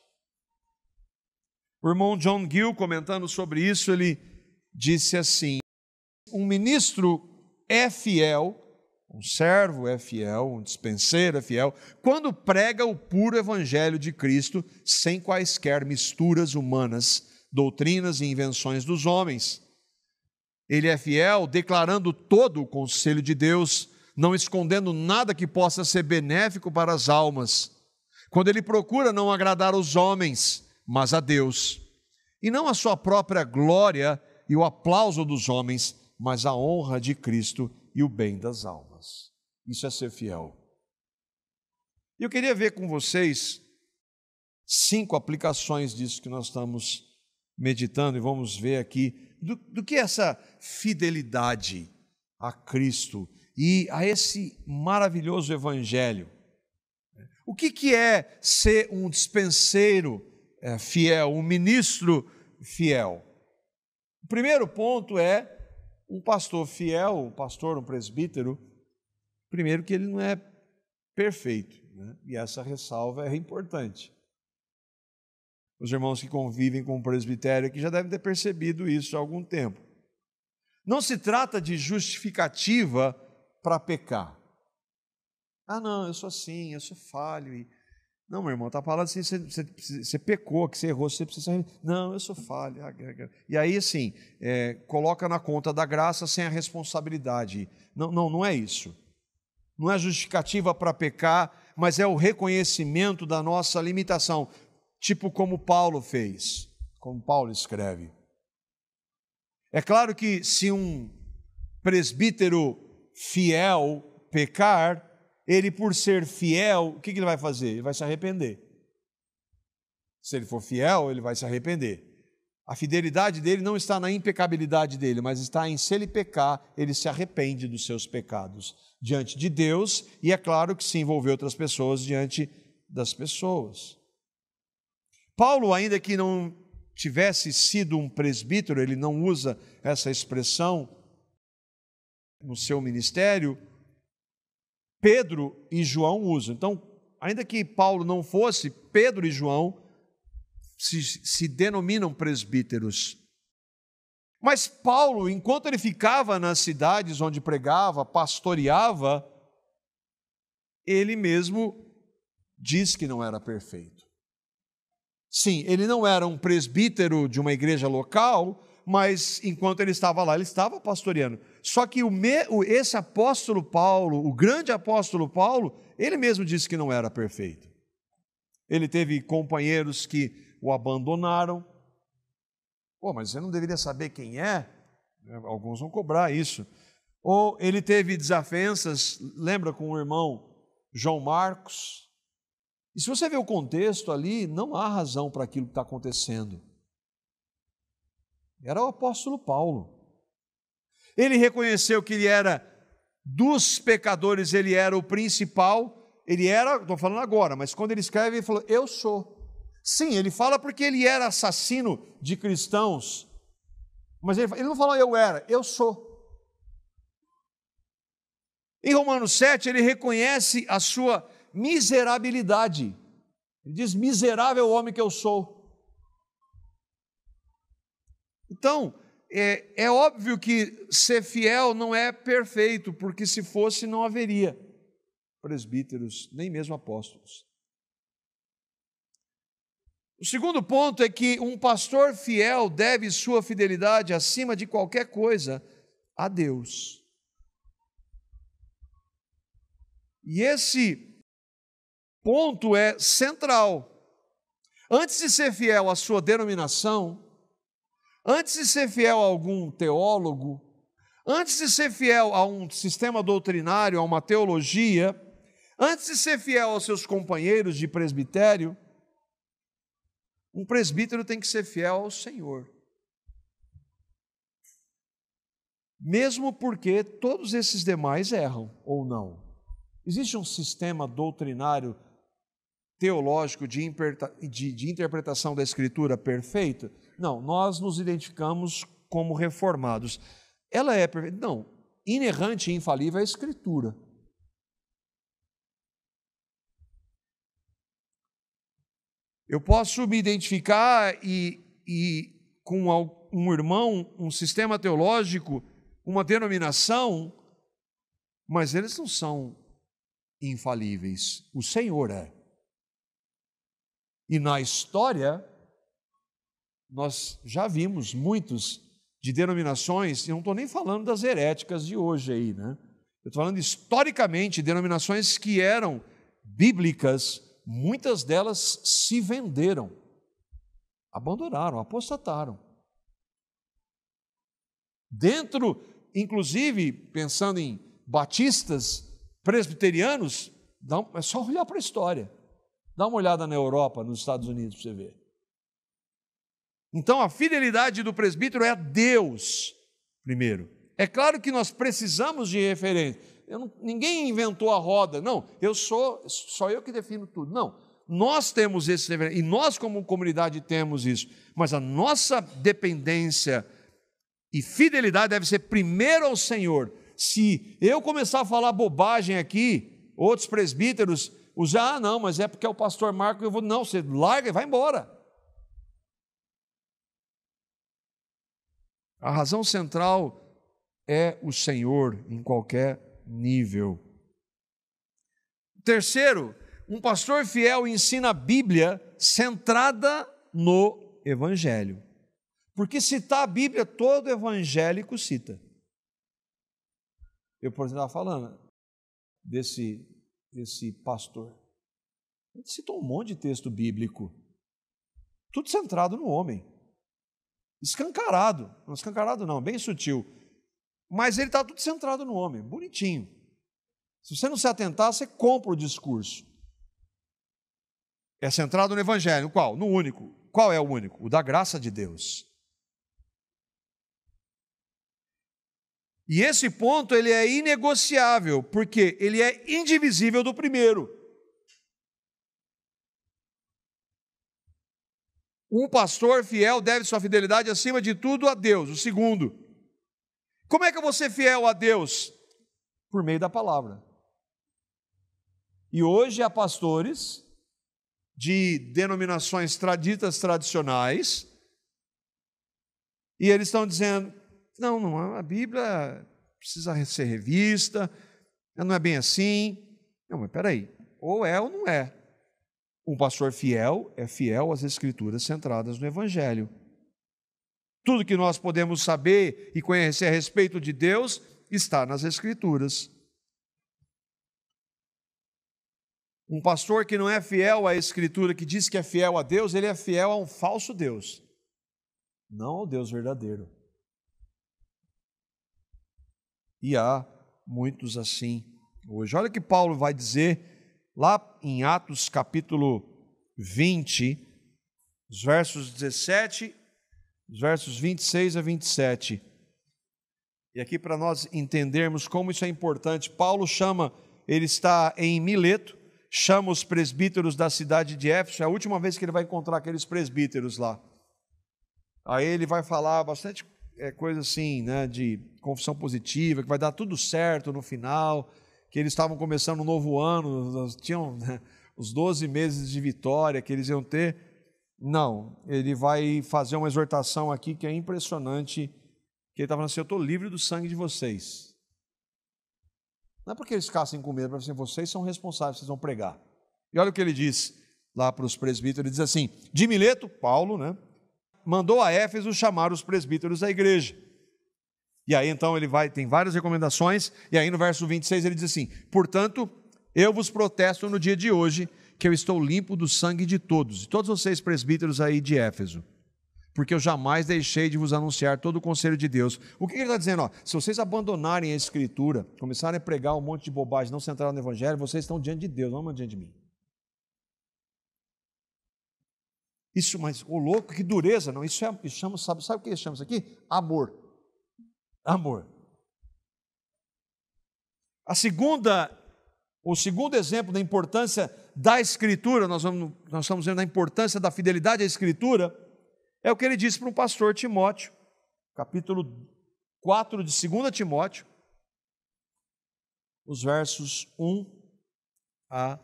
Speaker 1: O irmão John Gill, comentando sobre isso, ele disse assim: um ministro é fiel, um servo é fiel, um dispenseiro é fiel, quando prega o puro evangelho de Cristo, sem quaisquer misturas humanas, doutrinas e invenções dos homens. Ele é fiel declarando todo o conselho de Deus, não escondendo nada que possa ser benéfico para as almas. Quando ele procura não agradar os homens, mas a Deus, e não a sua própria glória e o aplauso dos homens, mas a honra de Cristo e o bem das almas. Isso é ser fiel. E eu queria ver com vocês 5 aplicações disso que nós estamos meditando, e vamos ver aqui do que é essa fidelidade a Cristo e a esse maravilhoso evangelho. O que é ser um dispenseiro fiel, um ministro fiel? O primeiro ponto é um pastor fiel, um pastor, um presbítero, primeiro que ele não é perfeito, né? E essa ressalva é importante. Os irmãos que convivem com o presbitério aqui já devem ter percebido isso há algum tempo. Não se trata de justificativa para pecar. Ah, não, eu sou assim, eu sou falho. Não, meu irmão, está falando assim, você pecou, que você errou, você precisa... Não, eu sou falho. E aí, assim, coloca na conta da graça sem a responsabilidade. Não é isso. Não é justificativa para pecar, mas é o reconhecimento da nossa limitação. Tipo como Paulo fez, como Paulo escreve. É claro que se um presbítero fiel pecar, ele, por ser fiel, o que ele vai fazer? Ele vai se arrepender. Se ele for fiel, ele vai se arrepender. A fidelidade dele não está na impecabilidade dele, mas está em, se ele pecar, ele se arrepende dos seus pecados diante de Deus, e é claro que se envolver outras pessoas diante das pessoas. Paulo, ainda que não tivesse sido um presbítero, ele não usa essa expressão no seu ministério, Pedro e João usam. Então, ainda que Paulo não fosse, Pedro e João se denominam presbíteros. Mas Paulo, enquanto ele ficava nas cidades onde pregava, pastoreava, ele mesmo diz que não era perfeito. Sim, ele não era um presbítero de uma igreja local, mas enquanto ele estava lá, ele estava pastoreando. Só que esse apóstolo Paulo, o grande apóstolo Paulo, ele mesmo disse que não era perfeito. Ele teve companheiros que o abandonaram. Pô, mas você não deveria saber quem é? Alguns vão cobrar isso. Ou ele teve desavenças, lembra, com o irmão João Marcos? E se você ver o contexto ali, não há razão para aquilo que está acontecendo. Era o apóstolo Paulo. Ele reconheceu que ele era, dos pecadores, ele era o principal. Ele era, estou falando agora, mas quando ele escreve, ele falou, eu sou. Sim, ele fala porque ele era assassino de cristãos. Mas ele não falou eu era, eu sou. Em Romanos 7, ele reconhece a sua miserabilidade. Ele diz, miserável homem que eu sou. Então, é óbvio que ser fiel não é perfeito, porque se fosse não haveria presbíteros, nem mesmo apóstolos. O segundo ponto é que um pastor fiel deve sua fidelidade acima de qualquer coisa a Deus. E esse ponto é central. Antes de ser fiel à sua denominação, antes de ser fiel a algum teólogo, Antes de ser fiel a um sistema doutrinário, a uma teologia, antes de ser fiel aos seus companheiros de presbitério, um presbítero tem que ser fiel ao Senhor. Mesmo porque todos esses demais erram, ou não. Existe um sistema doutrinário, teológico, de interpretação da Escritura perfeita? Não, nós nos identificamos como reformados. Ela é perfeita? Não, inerrante e infalível é a Escritura. Eu posso me identificar com um irmão, um sistema teológico, uma denominação, mas eles não são infalíveis. O Senhor é. E na história, nós já vimos muitos de denominações, e não estou nem falando das heréticas de hoje aí, né? Eu estou falando historicamente, denominações que eram bíblicas, muitas delas se venderam, abandonaram, apostataram. Dentro, inclusive, pensando em batistas, presbiterianos, é só olhar para a história. Dá uma olhada na Europa, nos Estados Unidos, para você ver. Então, a fidelidade do presbítero é a Deus, primeiro. É claro que nós precisamos de referência. Ninguém inventou a roda, não, só eu que defino tudo. Não, nós temos esse referência, e nós como comunidade temos isso, mas a nossa dependência e fidelidade deve ser primeiro ao Senhor. Se eu começar a falar bobagem aqui, outros presbíteros usar, não, mas é porque é o pastor Marco, eu vou, não, você larga e vai embora. A razão central é o Senhor em qualquer nível. Terceiro, um pastor fiel ensina a Bíblia centrada no Evangelho. Porque citar a Bíblia, todo evangélico cita. Eu, por exemplo, estava falando desse pastor. Ele citou um monte de texto bíblico, tudo centrado no homem. Escancarado, não escancarado não, bem sutil. Mas ele está tudo centrado no homem, bonitinho. Se você não se atentar, você compra o discurso. É centrado no Evangelho, qual? No único. Qual é o único? O da graça de Deus. E esse ponto ele é inegociável, porque ele é indivisível do primeiro. Um pastor fiel deve sua fidelidade acima de tudo a Deus. O segundo, como é que eu vou ser fiel a Deus? Por meio da palavra. E hoje há pastores de denominações ditas tradicionais, e eles estão dizendo, não, a Bíblia precisa ser revista, não é bem assim. Não, mas espera aí, ou é ou não é. Um pastor fiel é fiel às Escrituras centradas no Evangelho. Tudo que nós podemos saber e conhecer a respeito de Deus está nas Escrituras. Um pastor que não é fiel à Escritura, que diz que é fiel a Deus, ele é fiel a um falso Deus, não ao Deus verdadeiro. E há muitos assim hoje. Olha o que Paulo vai dizer lá em Atos capítulo 20, os versos 17, os versos 26 a 27. E aqui para nós entendermos como isso é importante, Paulo ele está em Mileto, chama os presbíteros da cidade de Éfeso, é a última vez que ele vai encontrar aqueles presbíteros lá. Aí ele vai falar bastante coisa assim, né, de confissão positiva, que vai dar tudo certo no final, que eles estavam começando um novo ano, tinham, né, os 12 meses de vitória que eles iam ter. Não, ele vai fazer uma exortação aqui que é impressionante, que ele está falando assim, eu estou livre do sangue de vocês. Não é porque eles ficassem com medo, mas assim, vocês são responsáveis, vocês vão pregar. E olha o que ele diz lá para os presbíteros, ele diz assim, de Mileto, Paulo, né, mandou a Éfeso chamar os presbíteros da igreja. E aí então tem várias recomendações, e aí no verso 26 ele diz assim, portanto, eu vos protesto no dia de hoje, que eu estou limpo do sangue de todos, e todos vocês presbíteros aí de Éfeso, porque eu jamais deixei de vos anunciar todo o conselho de Deus. O que ele está dizendo? Se vocês abandonarem a Escritura, começarem a pregar um monte de bobagem, não centrar no Evangelho, vocês estão diante de Deus, não diante de mim. Isso, mas o louco, que dureza, não, isso chama, sabe o que chama isso aqui? Amor. Amor. O segundo exemplo da importância da Escritura, nós estamos vendo a importância da fidelidade à Escritura, é o que ele disse para o pastor Timóteo, capítulo 4 de 2 Timóteo, os versos 1 a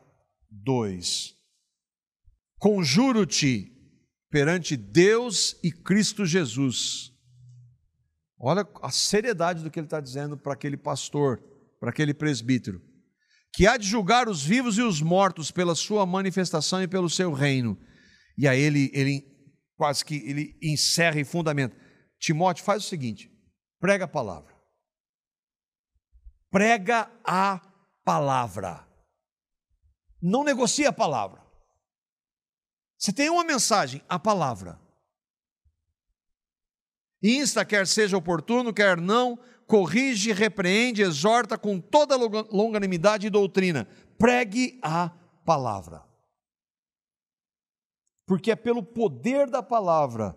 Speaker 1: 2. Conjuro-te perante Deus e Cristo Jesus. Olha a seriedade do que ele está dizendo para aquele pastor, para aquele presbítero, que há de julgar os vivos e os mortos pela sua manifestação e pelo seu reino. E aí ele quase que ele encerra e fundamenta. Timóteo, faz o seguinte, prega a palavra. Prega a palavra. Não negocia a palavra. Você tem uma mensagem, a palavra. Insta, quer seja oportuno, quer não, corrige, repreende, exorta com toda longanimidade e doutrina. Pregue a palavra. Porque é pelo poder da palavra,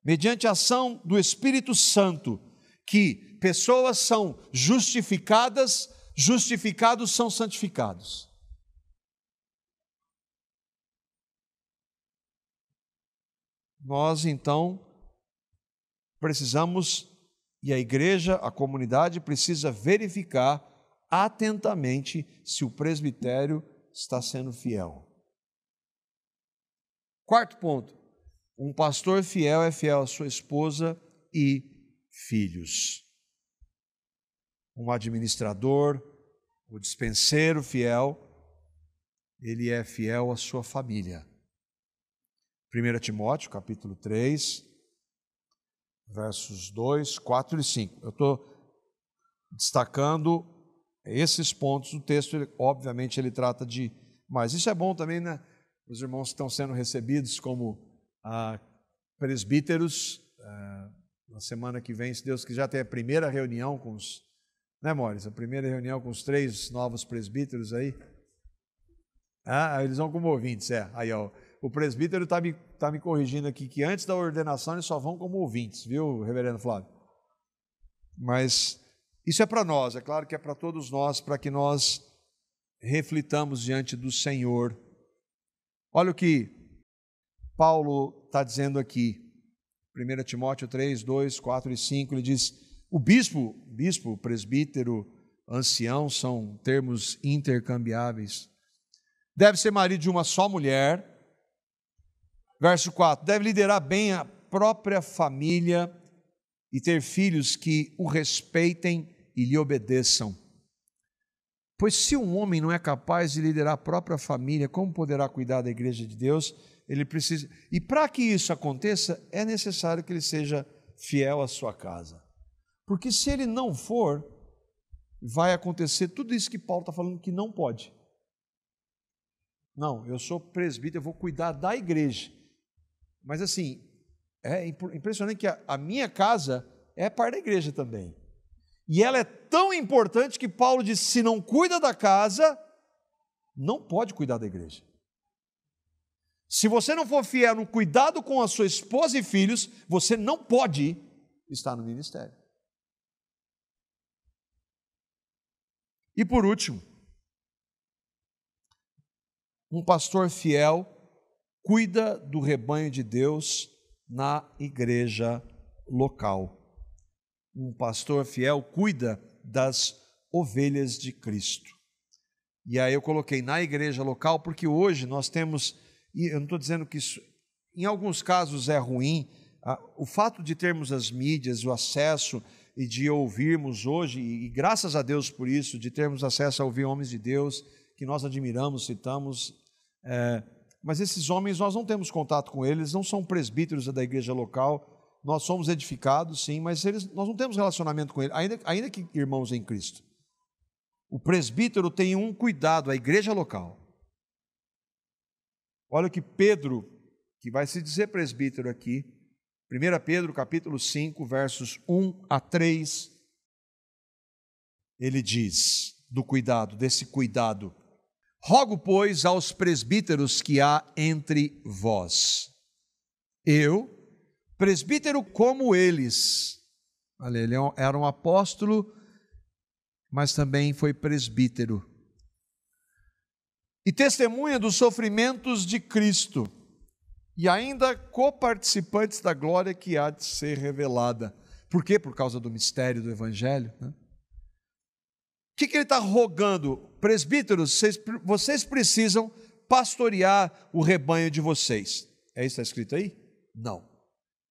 Speaker 1: mediante a ação do Espírito Santo, que pessoas são justificadas, justificados são santificados. Nós, então, precisamos, e a igreja, a comunidade, precisa verificar atentamente se o presbitério está sendo fiel. Quarto ponto, um pastor fiel é fiel à sua esposa e filhos. Um administrador, o dispenseiro fiel, ele é fiel à sua família. 1 Timóteo, capítulo 3, versos 2, 4 e 5. Eu estou destacando esses pontos do texto, obviamente ele trata de... Mas isso é bom também, né? Os irmãos que estão sendo recebidos como presbíteros, na semana que vem, se Deus quiser, tem a primeira reunião com os... Né, Maurício? A primeira reunião com os 3 novos presbíteros aí. Eles vão como ouvintes, Aí, ó, o presbítero está me corrigindo aqui, que antes da ordenação eles só vão como ouvintes, viu, reverendo Flávio? Mas isso é para nós, é claro que é para todos nós, para que nós reflitamos diante do Senhor. Olha o que Paulo está dizendo aqui, 1 Timóteo 3, 2, 4 e 5, ele diz, o bispo, presbítero, ancião, são termos intercambiáveis, deve ser marido de uma só mulher. Verso 4, deve liderar bem a própria família e ter filhos que o respeitem e lhe obedeçam. Pois se um homem não é capaz de liderar a própria família, como poderá cuidar da igreja de Deus? Ele precisa. E para que isso aconteça, é necessário que ele seja fiel à sua casa. Porque se ele não for, vai acontecer tudo isso que Paulo está falando que não pode. Não, eu sou presbítero, eu vou cuidar da igreja. Mas assim, é impressionante que a minha casa é parte da igreja também. E ela é tão importante que Paulo diz, se não cuida da casa, não pode cuidar da igreja. Se você não for fiel no cuidado com a sua esposa e filhos, você não pode estar no ministério. E por último, um pastor fiel cuida do rebanho de Deus na igreja local. Um pastor fiel cuida das ovelhas de Cristo. E aí eu coloquei na igreja local, porque hoje nós temos, e eu não estou dizendo que isso, em alguns casos é ruim, o fato de termos as mídias, o acesso e de ouvirmos hoje, e graças a Deus por isso, de termos acesso a ouvir homens de Deus, que nós admiramos, citamos, mas esses homens nós não temos contato com eles, não são presbíteros da igreja local, nós somos edificados sim, mas nós não temos relacionamento com eles, ainda que irmãos em Cristo. O presbítero tem um cuidado, a igreja local. Olha o que Pedro, que vai se dizer presbítero aqui, 1 Pedro capítulo 5, versos 1 a 3, ele diz desse cuidado. Rogo, pois, aos presbíteros que há entre vós. Eu, presbítero como eles. Olha, ele era um apóstolo, mas também foi presbítero. E testemunha dos sofrimentos de Cristo, e ainda coparticipantes da glória que há de ser revelada. Por quê? Por causa do mistério do Evangelho, né? O que ele está rogando? Presbíteros, vocês precisam pastorear o rebanho de vocês. É isso que está escrito aí? Não.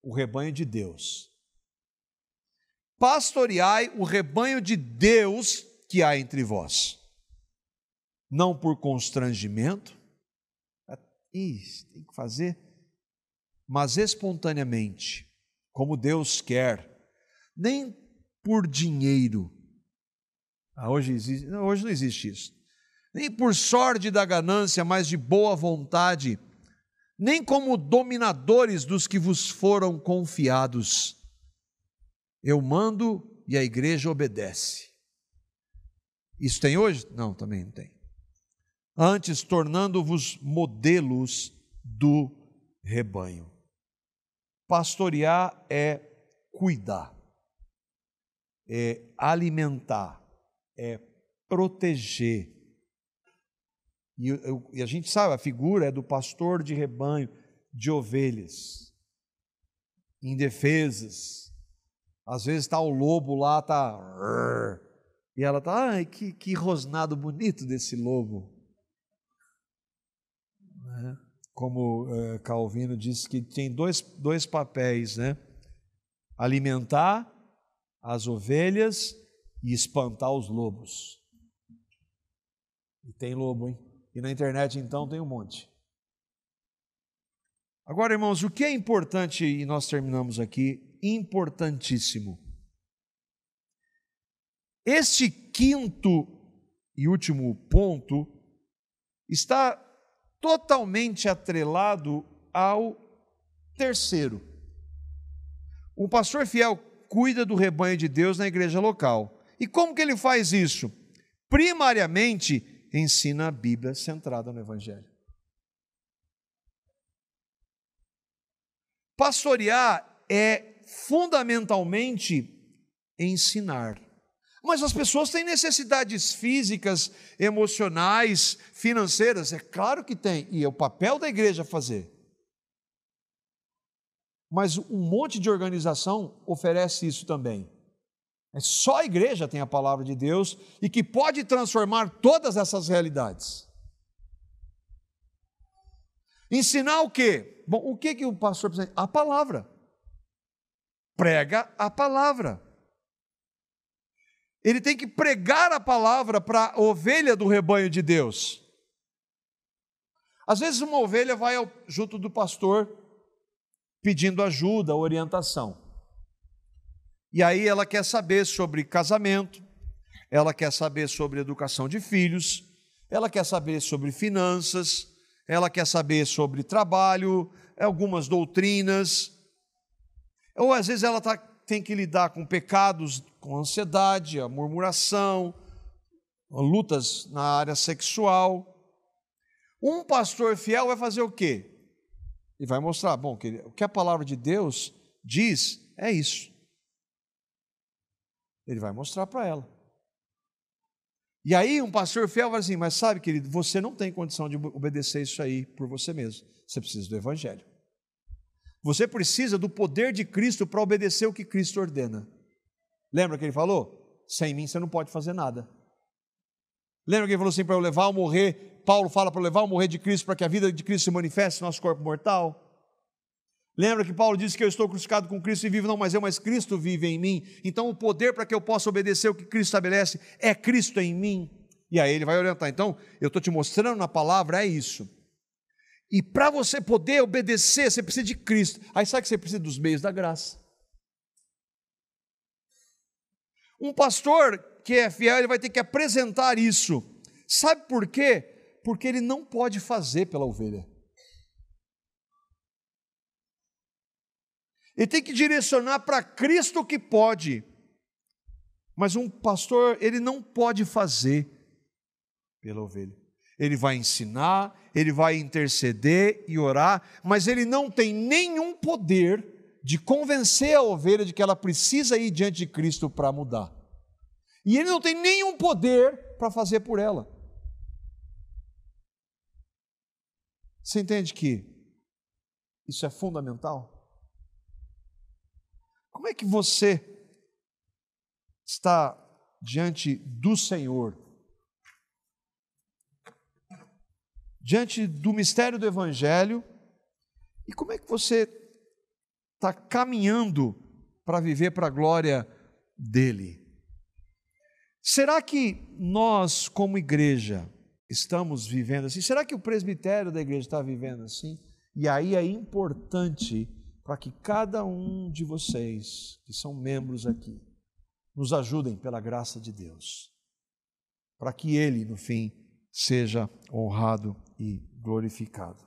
Speaker 1: O rebanho de Deus. Pastoreai o rebanho de Deus que há entre vós. Não por constrangimento, tem que fazer, mas espontaneamente, como Deus quer, nem por dinheiro. Hoje não existe isso. Nem por sorte da ganância, mas de boa vontade, nem como dominadores dos que vos foram confiados. Eu mando e a igreja obedece. Isso tem hoje? Não, também não tem. Antes, tornando-vos modelos do rebanho. Pastorear é cuidar, é alimentar, é proteger. E a gente sabe, a figura é do pastor de rebanho, de ovelhas, indefesas. Às vezes está o lobo lá, e ela está, ai, que rosnado bonito desse lobo. Como Calvino disse que tem dois papéis, né? Alimentar as ovelhas e espantar os lobos. E tem lobo, hein? E na internet, então, tem um monte. Agora, irmãos, o que é importante, e nós terminamos aqui, importantíssimo. Este quinto e último ponto está totalmente atrelado ao terceiro. O pastor fiel cuida do rebanho de Deus na igreja local. E como que ele faz isso? Primariamente, ensina a Bíblia centrada no Evangelho. Pastorear é fundamentalmente ensinar. Mas as pessoas têm necessidades físicas, emocionais, financeiras, é claro que tem, e é o papel da igreja fazer. Mas um monte de organização oferece isso também. Só a igreja tem a palavra de Deus e que pode transformar todas essas realidades. Ensinar o quê? Bom, o que o pastor precisa? A palavra. Prega a palavra. Ele tem que pregar a palavra para a ovelha do rebanho de Deus. Às vezes uma ovelha vai junto do pastor pedindo ajuda, orientação. E aí ela quer saber sobre casamento, ela quer saber sobre educação de filhos, ela quer saber sobre finanças, ela quer saber sobre trabalho, algumas doutrinas. Ou às vezes ela tem que lidar com pecados, com ansiedade, a murmuração, lutas na área sexual. Um pastor fiel vai fazer o quê? Ele vai mostrar, bom, o que a palavra de Deus diz é isso. Ele vai mostrar para ela. E aí um pastor fiel vai assim, mas sabe, querido, você não tem condição de obedecer isso aí por você mesmo. Você precisa do Evangelho. Você precisa do poder de Cristo para obedecer o que Cristo ordena. Lembra que ele falou? Sem mim você não pode fazer nada. Lembra que ele falou assim, para eu levar ou morrer, Paulo fala para eu levar ou morrer de Cristo, para que a vida de Cristo se manifeste no nosso corpo mortal? Lembra que Paulo disse que eu estou crucificado com Cristo e vivo, não mais eu, mas Cristo vive em mim. Então o poder para que eu possa obedecer o que Cristo estabelece é Cristo em mim. E aí ele vai orientar. Então, eu estou te mostrando na palavra, é isso. E para você poder obedecer, você precisa de Cristo. Aí sabe que você precisa dos meios da graça. Um pastor que é fiel, ele vai ter que apresentar isso. Sabe por quê? Porque ele não pode fazer pela ovelha. Ele tem que direcionar para Cristo que pode. Mas um pastor, ele não pode fazer pela ovelha. Ele vai ensinar, ele vai interceder e orar, mas ele não tem nenhum poder de convencer a ovelha de que ela precisa ir diante de Cristo para mudar. E ele não tem nenhum poder para fazer por ela. Você entende que isso é fundamental? Como é que você está diante do Senhor, diante do mistério do Evangelho, e como é que você está caminhando para viver para a glória dEle? Será que nós, como igreja, estamos vivendo assim? Será que o presbitério da igreja está vivendo assim? E aí é importante para que cada um de vocês, que são membros aqui, nos ajudem pela graça de Deus, para que Ele, no fim, seja honrado e glorificado.